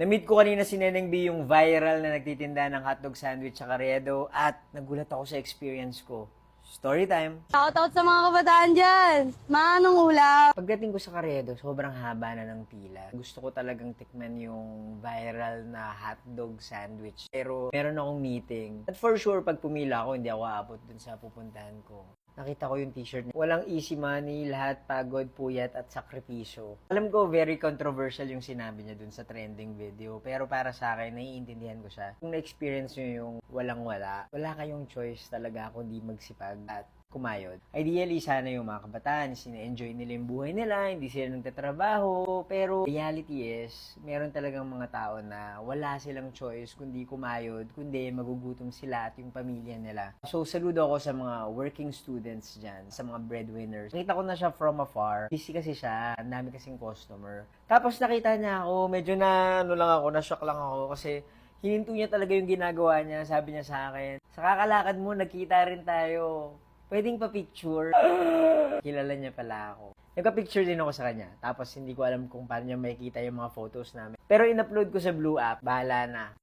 Na-meet ko kanina si Neneng B, yung viral na nagtitinda ng hotdog sandwich sa Carriedo, at nagulat ako sa experience ko. Story time! Shoutout sa mga kabataan dyan. Manong ulam. Pagdating ko sa Carriedo, sobrang haba na ng pila. Gusto ko talagang tikman yung viral na hotdog sandwich. Pero meron akong meeting. At for sure, pag pumila ako, hindi ako aabot dun sa pupuntahan ko. Nakita ko yung t-shirt niya. Walang easy money, lahat pagod, puyat, at sakripisyo. Alam ko, very controversial yung sinabi niya dun sa trending video. Pero para sa akin, naiintindihan ko siya. Kung na-experience niyo yung walang-wala, wala kayong choice talaga kundi magsipag at kumayod. Ideally, sana yung mga kabataan, sina-enjoy nila yung buhay nila, hindi sila nagtatrabaho, pero reality is, meron talagang mga tao na wala silang choice kundi kumayod, kundi magugutom sila at yung pamilya nila. So, saludo ako sa mga working students dyan, sa mga breadwinners. Nakita ko na siya from afar. Busy kasi siya, ang dami kasing customer. Tapos nakita niya ako, medyo na-shock lang ako kasi hininto niya talaga yung ginagawa niya. Sabi niya sa akin, sa kakalakad mo, nagkita rin tayo. Pwedeng pa-picture. Kilala niya pala ako. Nagka-picture din ako sa kanya. Tapos hindi ko alam kung paano niya makikita yung mga photos namin. Pero in-upload ko sa Blue App. Bahala na.